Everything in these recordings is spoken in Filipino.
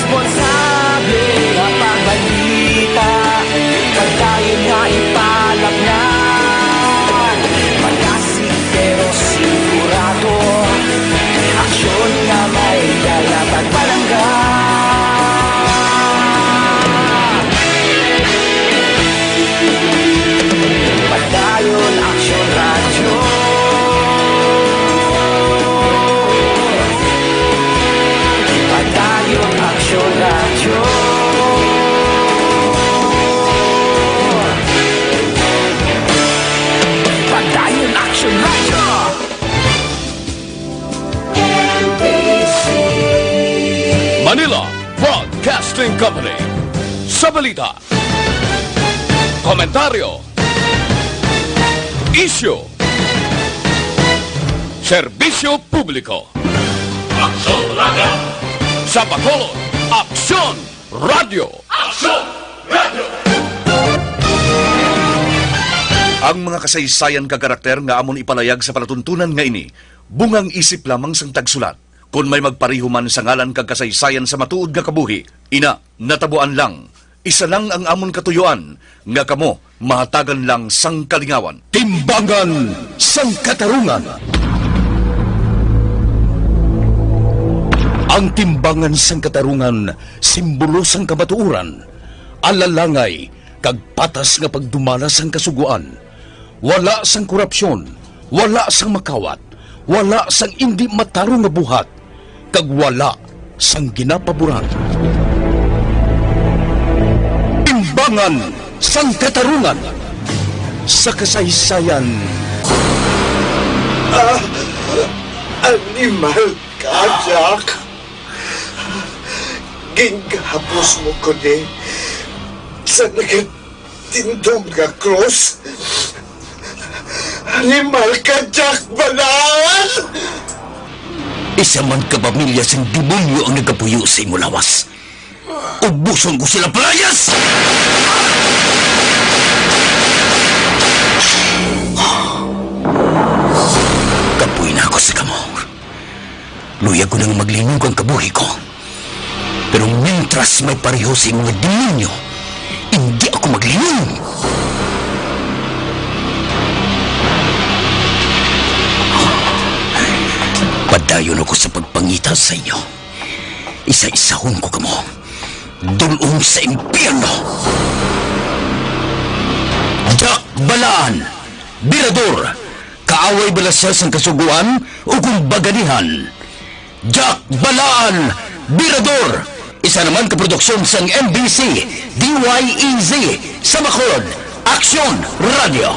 responsable ang pagbalita, pagkain nga ipalagnan. Malasig pero sigurado, aksyon na may lalapag palanggan. Pagdayon Aksyon Radyo, Pagdayon Aksyon Radyo. Pagdayon Aksyon Radyo. Manila Broadcasting Company. Sa balita, komentaryo, isyu, serbisyo publiko. Aksyon Radio! Sa Bacolod, Aksyon Radio! Aksyon Radio! Ang mga kasaysayan kagarakter nga amon ipalayag sa palatuntunan nga ini, bungang isip lamang sang tagsulat. Kung may magpariho man sa ngalan kag kasaysayan sa matuod nga kabuhi, ina, natabuan lang. Isa lang ang amon katuyuan, nga kamo mahatagan lang sang kalingawan. Timbangan sang katarungan. Ang timbangan sang katarungan, simbolo sang kamatuuran. Alalangay, kag patas nga pagdumala sang kasuguan. Wala sang korupsyon, wala sang makawat, wala sang indi matarong nga buhat, kag wala sang ginapaboran. Timbangan sang katarungan. Sa kasaysayan. Animal ka, Jack. Ginghapos mo ko ni sa nagatindong nga cross. Animal ka, Jack, balaan! Isa man ka pamilya sang demonyo ang nagapuyo sa imo lawas. Ubuson ko sila palayas! Kapuy na ako sa kamo. Luya ko nang maglinog ang kabuhi ko. Pero mientras may pareho sa mga demonyo, hindi ako maglinog. Padayon ako sa pagpangita sa inyo. Isa-isahon ko kamo. Dulong sa impyerno. Jack Balaan, Birador, kaaway balasya sang kasuguan o kung baganihan. Jack Balaan, Birador, isa naman kaproduksyon sang MBC, DYEZ, sa Bacolod, Aksyon Radio.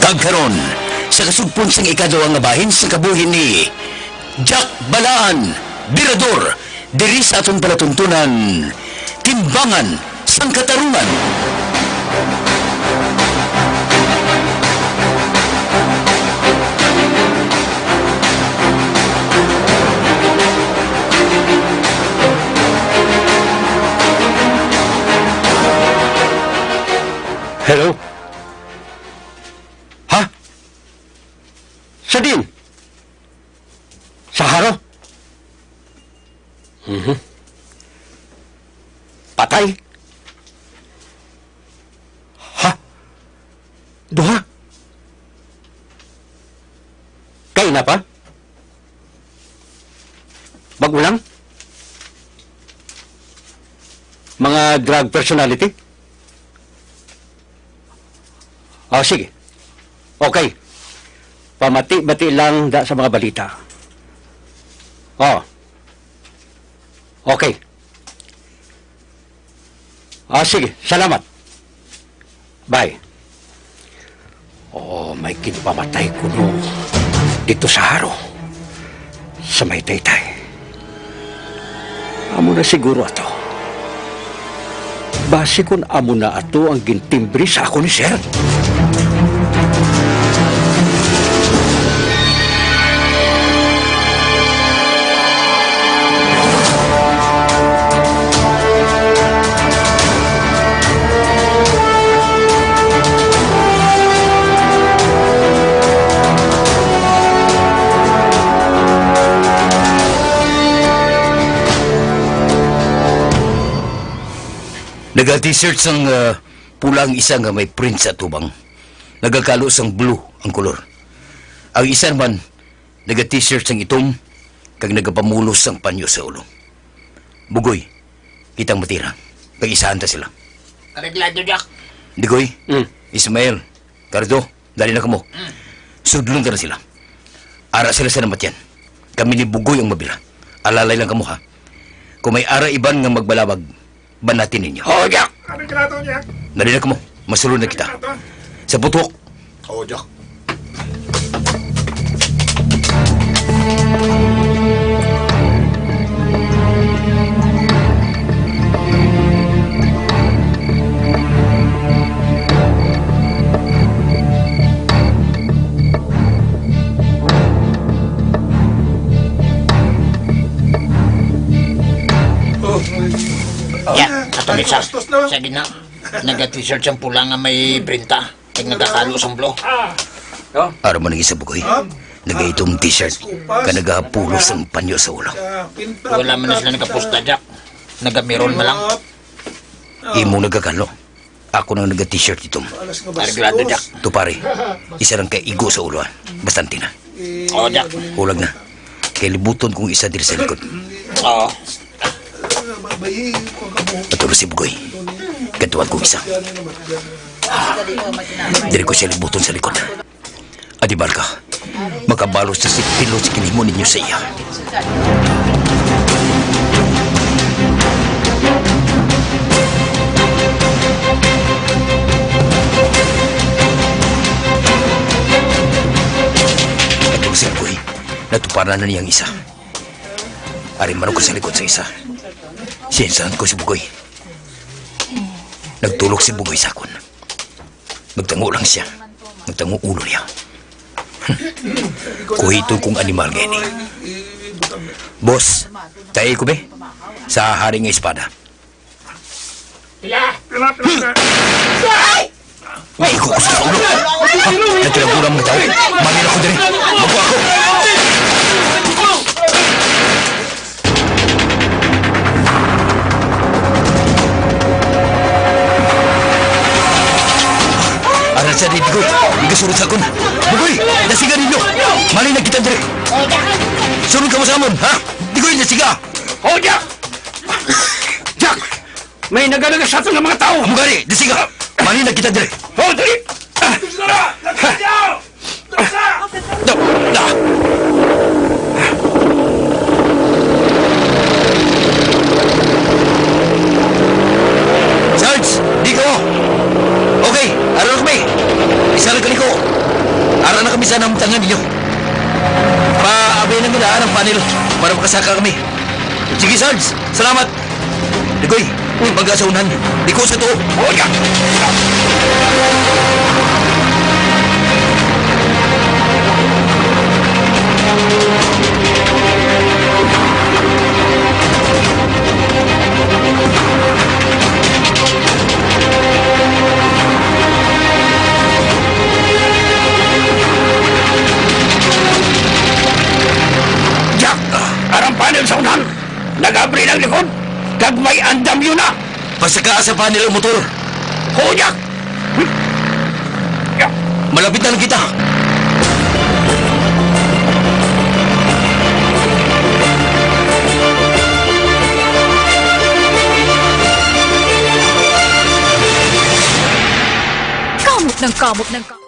Kagkaron, sa kasugpon sang ikaduha nga bahin sa kabuhin ni Jack Balaan, Birador, diri sa atong palatuntunan, Timbangan sang Katarungan. Hello? Ha? Sa din? Sa haro? Patay? Ha? Duha? Kay na pa? Bagulang? Mga drug personality? Oh, sige. Okay. Pamati-bati lang da sa mga balita. Oh. Okay. Sige. Salamat. Bye. Oh, may kinpamatay ko no dito sa haro. Sa may taytay. Amo na siguro ato. Base kun amo na ato ang gintimbri sa ako ni Sir. Naga-t-shirt sang pulang isa nga may print sa tubang. Nagakalo sang blue ang kolor. Ang isa naman, naga-t-shirt sang itom, kag nagapamulos sang panyo sa ulo. Bugoy, kitang matira. Kag isahan ta sila. Areglado, Jack. Digoy, Ismael, Cardo, dali na kamo. Sudlon ka na sila. Ara sila sa namatyan. Kami ni Bugoy ang mabila. Alalay lang kamo ha. Kung may ara iban nga magbalabag, banatin ninyo. Oh, Jack! Narinig mo, masulod na kita. Sa putok. Oo, Jack. Ya, ato ni Sa. Sa gina. Naga-t-shirt siyang pula nga may printa. Kaya nagakalo sa blue. Ara mo nang isa bugoy. Nagaitong t-shirt. Ka nagapulos ang panyo sa ulo. Wala man na sila nakapusta, Jack. Naga-meron na lang. Imo nagakalo. Ako nang naga-t-shirt itong. Areglado, Jack. Ito pare, isa lang kay igo sa ulo. Bastante na. Oo, Jack. Hulag na. Kaya libuton kong isa diri sa likod. Oo. Patuloy si bugoy. Katuwag kong isa. Diri ko siya libuton sa likod. Adibar ka. Makabalos sa sipilo si kinimo ninyo sa iya. Katulog si bugoy. Natuparan na niyang isa. Arimaro ko sa likod sa isa. Siyensahan ko si Bugoy. Nagtulog si Bugoy sa akon. Magtango lang siya. Magtango ulo niya. Kuhito kong animal ngayon eh. Boss, tayo ko be? Sa haring nga espada. May iko ko sa ulo. Nagkinabulang mga tao. Mamila ko din. Magwa ako. Sa dito, ikasurot sa akon. Bugoy, nasiga ninyo. Mali na kita dire. Surot ka mo sa amon, ha? Bugoy, nasiga. Oh, Jack! Jack! May nagalaga sa ato ng mga tao! Amugari, nasiga. Mali na kita dire. Oh, dali! Sarge, di ko. Okay, araw kami. Isa lang ko. Asa na ang tangan ninyo? Paabay na muna ang panel para makasaka kami. Sige, Sarge. Salamat. Ligoy, baga sa unan. Liko sa to. Oh, ya. Jack, arang panel sa unan. Nag-abri ng likod. Kag may andam yun na. Pasaka sa panel ang motor. Ho, Jack. Malapit na lang kita. Kamot ng kamot ng kamot.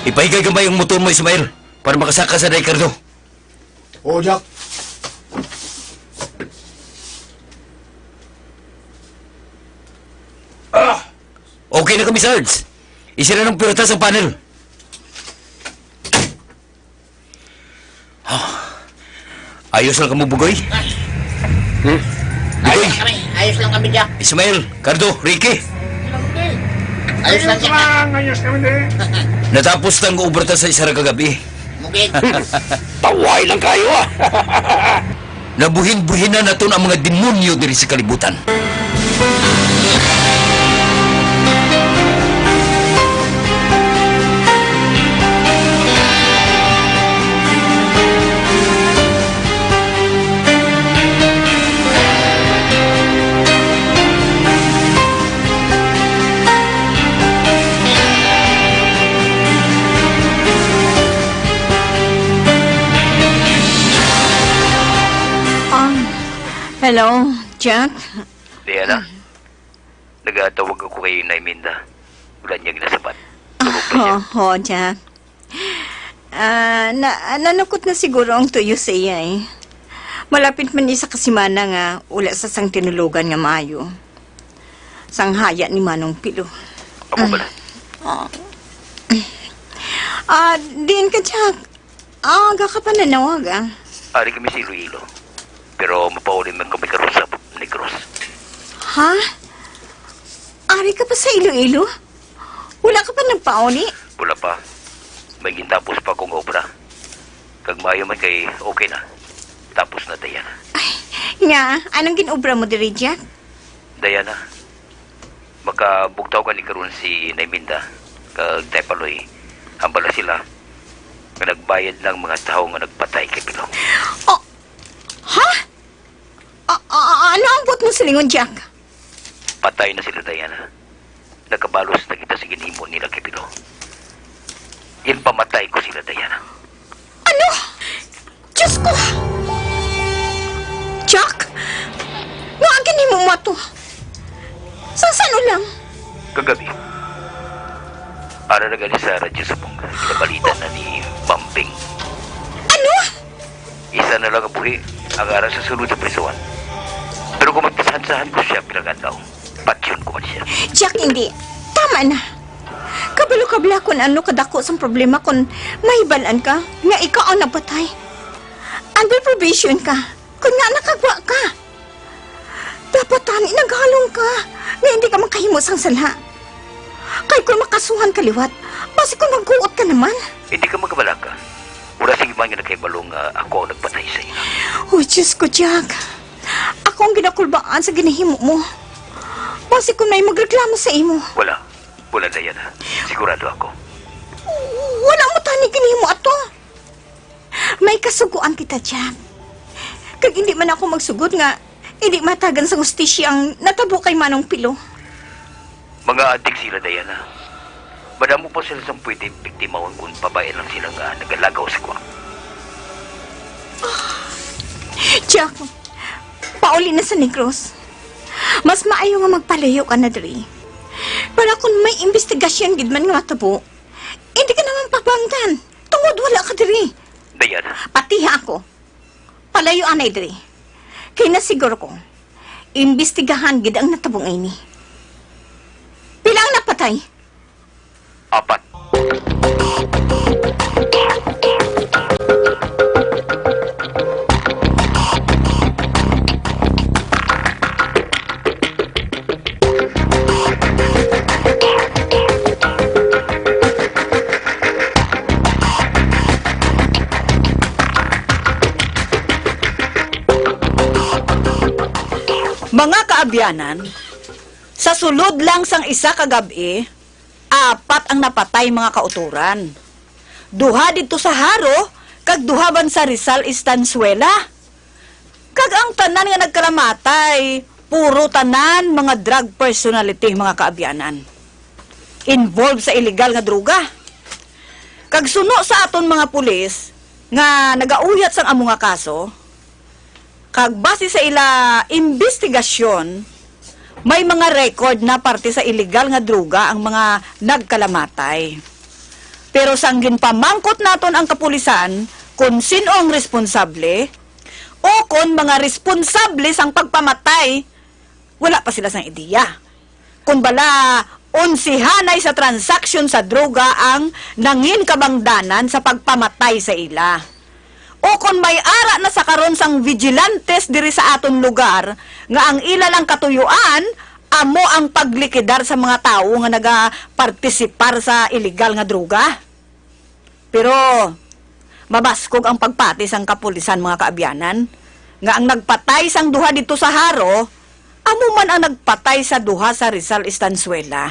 Ipahigay gamay ang motor mo, Ismael, para makasaka sa Ricardo. O, Jack. Okay na kami, Sarge. Isira ng pirutas ang panel. Ayos lang kamo, Bugoy? Ayos lang kami. Ayos lang kami, Jack. Ismael, Cardo, Ricky. Ayos lang, Jack. Natapos ng overtime sa isara kagabi. Mugit. Taway lang kayo ah. Nabuhin-buhin na naton ang mga demonyo diri sa kalibutan. Hello, Jack? Diana, nagatawag ako kay Naiminda. Wala niya ginasapat. Tulog pa siya. Oo, Jack. Nanukot na siguro ang tuyo sa iya eh. Malapit man isa kasimana nga ula sa sang tinulugan nga maayo. Sang haya ni Manong Pilo. Ako pala. Diin ka, Jack. Aga ka pa nanawag, Ari kami sa Iloilo. Pero mapaulin man kami karon sa Negros. Ha? Ari ka pa sa Iloilo? Wala ka pa nagpauli? Wala pa. May gintapos pa akong obra. Kag maayo man kay okay na. Tapos na, Diana. Nga, anong ginobra mo diri, Jack? Diana, makabugtaw ka ni karon si Naiminda. Kag Tepaloy. Hambala sila. Nga nagbayad ng mga tao nga nagpatay kay Pilo. Oh, ha? Ano ang buot mo sa lingon, Jack? Patay na sila, Diana. Nakabalos na kita sa ginhimo nila kay Pilo. Yan pamatay ko sila, Diana. Ano? Diyos ko! Jack? Maagin mo mo to. Saan lang? Kagabi, ara na gali sa radyo sa pong kinabalita na ni Mamping. Ano? Isa na lang ang buhi ang ara sa sulod sa prisuan. Pero kung magtasahan-sahan ko siya pinaganda patsyon ko man siya. Jack, hindi. Tama na. Kabalo-kabla kung ano kadako sa problema kung mahibalan ka nga ikaw ang napatay. Under probation ka kung nga nakagwa ka. Dapat tani naghalong ka nga hindi ka makahimo sang sala. Kay kung makasuhan kaliwat, basi kung magkuot ka naman. Hindi ka magkabala ka. Wala sa iba nga nagkaibalong ako ang nagpatay sa iyo. Oh, Diyos ko, Jack. Ako ang ginakulbaan sa ginahimo mo. Basi kung may magreklamo sa imo. Wala. Wala na yan. Sigurado ako. Wala mo tani ginahimo ato. May kasuguan kita, Jack. Kag hindi man ako magsugod nga, hindi matagan sa hustisya ang natabo kay Manong Pilo. Mga adik sila, Diana. Madamo pa sila sang pwede biktimahon kung babae lang sila nga nagalagaw sa kwa. Jack, pauli na sa Negros. Mas maayo nga magpalayo ka na diri. Para kung may investigasyon gid man nga matabo, hindi ka naman pabangtan. Tungod wala ka diri. Diana, Pati ako. Palayo anay diri. Kaya nasiguro ko, imbestigahan gid ang natabong ini. Pilang napatay? 4. Mga kaabyanan, sa sulod lang sang isa kagabi, 4 ang napatay mga kauturan. 2 dito sa Haro, kag 2 sa Rizal Estanzuela. Kag ang tanan nga nagkaramatay, puro tanan mga drug personality mga kaabyanan. Involved sa illegal nga droga. Kag suno sa aton mga pulis, nga nagauyat sang amo nga kaso, kag base sa ila investigasyon, may mga record na parte sa illegal nga droga ang mga nagkalamatay. Pero sanggin pamangkot naton ang kapulisan kung sino ang responsable o kung mga responsable sang pagpamatay, wala pa sila sang ideya. Kung bala, unsihanay sa transaksyon sa droga ang nangin kabangdanan sa pagpamatay sa ila. O kung may ara na sa karon sang vigilantes diri sa aton lugar, nga ang ila lang katuyuan, amo ang paglikidar sa mga tao nga nagapartisipar sa illegal nga droga. Pero, mabaskog ang pagpati sang kapulisan mga kaabyanan, nga ang nagpatay sang 2 dito sa Haro, amo man ang nagpatay sa 2 sa Rizal Estanzuela.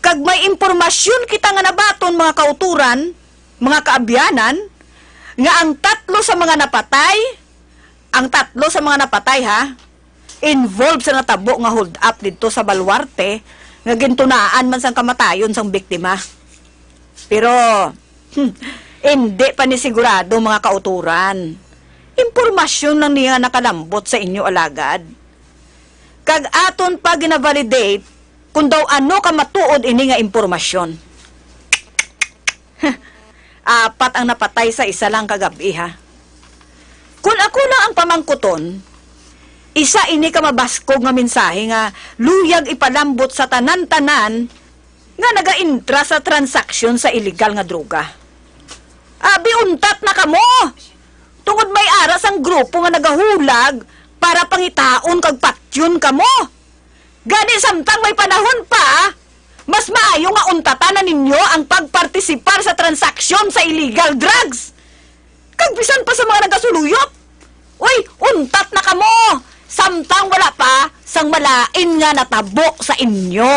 Kag may impormasyon kita nga nabaton mga kauturan, mga kaabyanan, nga ang 3 sa mga napatay, ha, involved sa natabo nga hold up dito sa Baluarte, nga gintunaan man sang kamatayon sang biktima. Pero, hindi pa ni sigurado mga kauturan. impormasyon lang niya nakalambot sa inyo alagad. Kag aton pa gina-validate kung daw ano ka matuod ini nga impormasyon. Apat ang napatay sa isa lang kagabi, ha? Kung ako lang ang pamangkuton, isa ini ka mabaskog nga mensahe nga luyag ipalambot sa tanan-tanan nga naga-intra sa transaksyon sa illegal nga droga. Abi, untat na kamo! Tungod may aras ang grupo nga nagahulag para pangitaon kag patyon kamo. Gani samtang may panahon pa, mas maayo nga untatanan ninyo ang pagpartisipar sa transaksyon sa illegal drugs. Kagbisan pa sa mga nagasuluyop. Uy, untat na kamo! Samtang wala pa sang malain nga natabo sa inyo.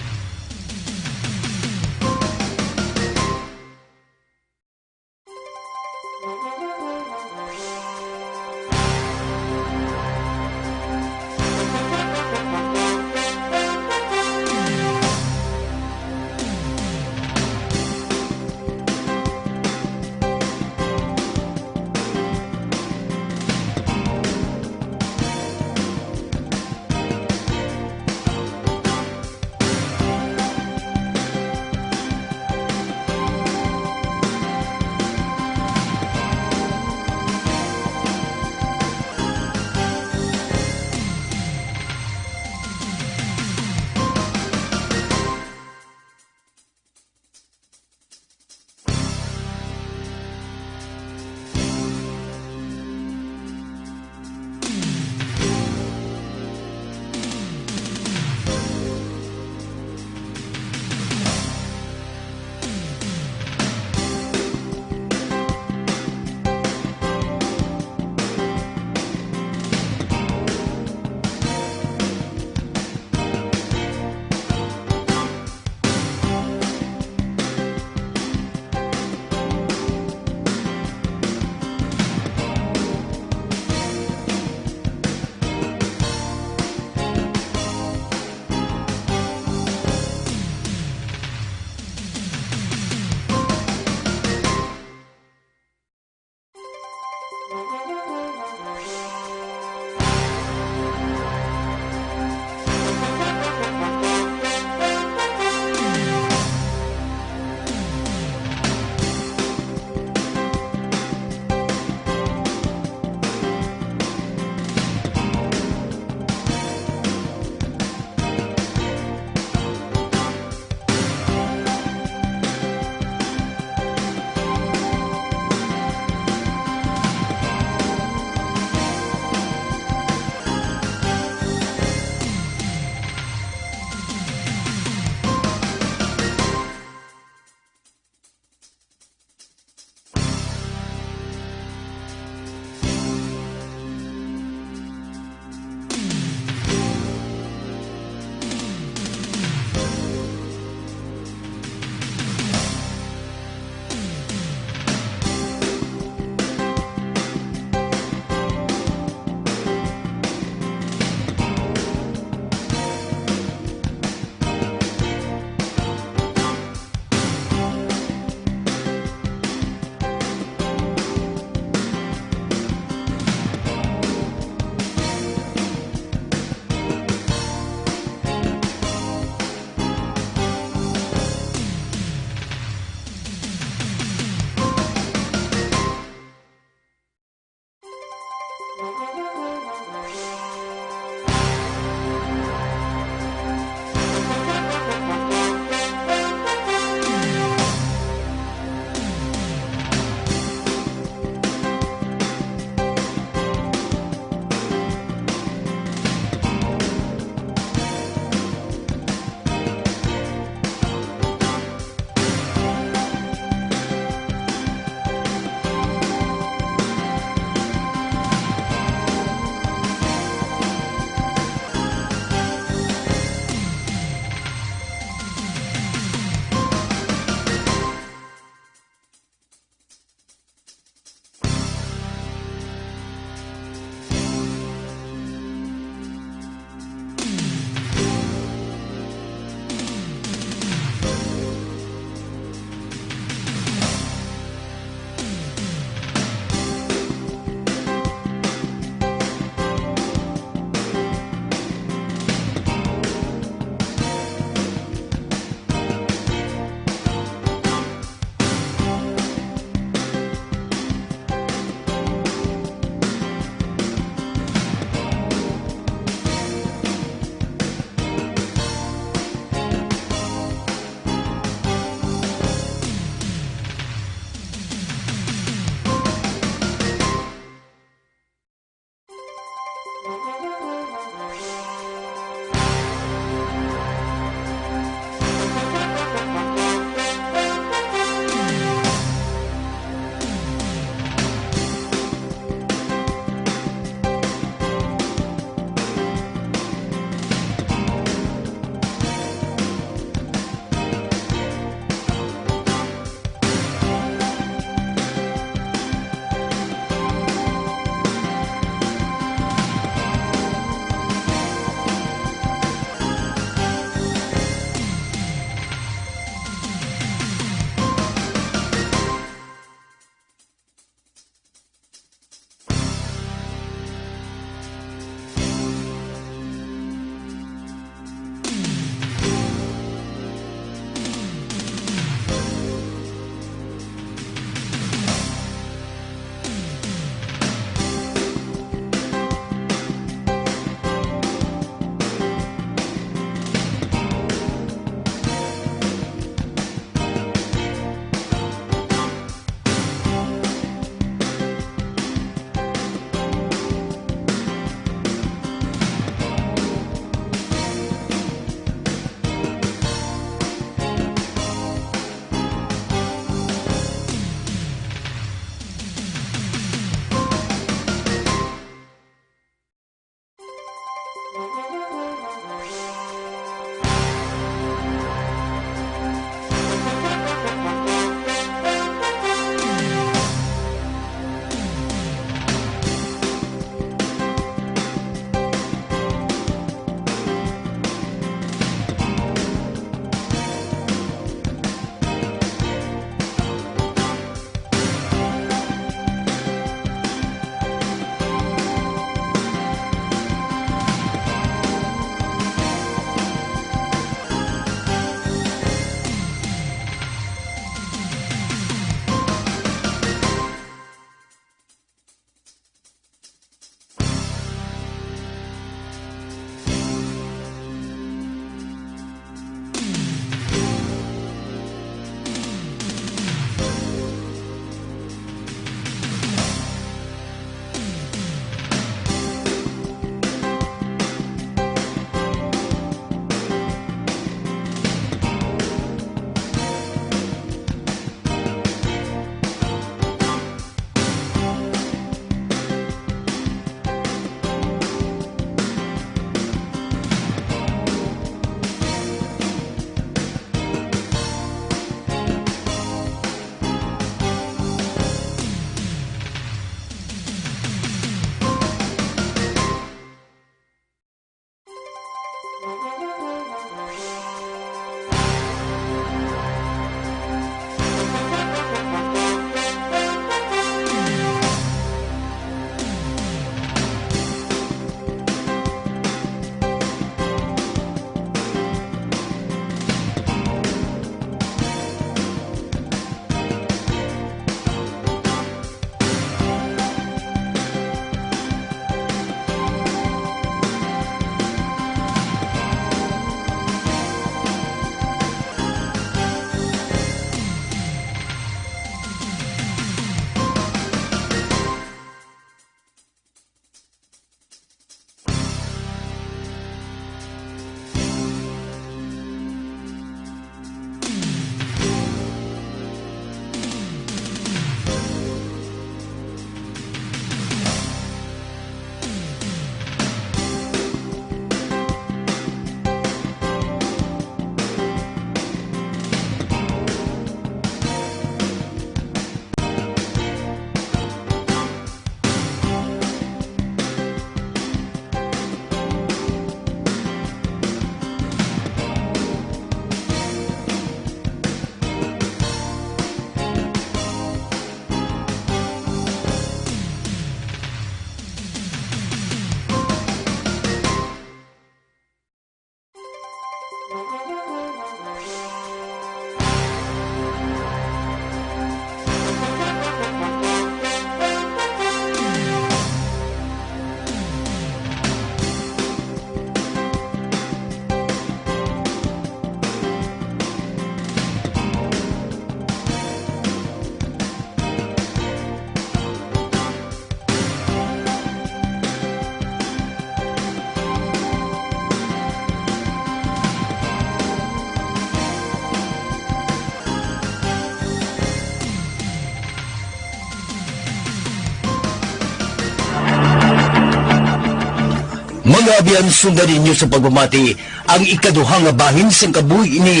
Mga abiyan, sundan ninyo sa pagmamati ang ikaduhang nga bahin sa kabuhi ni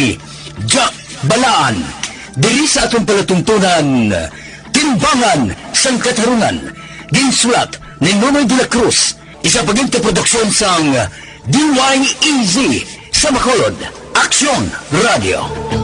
Jack Balaan. Diri sa atong palatuntunan, Timbangan sang Katarungan. Ginsulat ni Nonoy de la Cruz. Isa paginta produksyon sang DYEZ sa Bacolod. Aksyon Radio.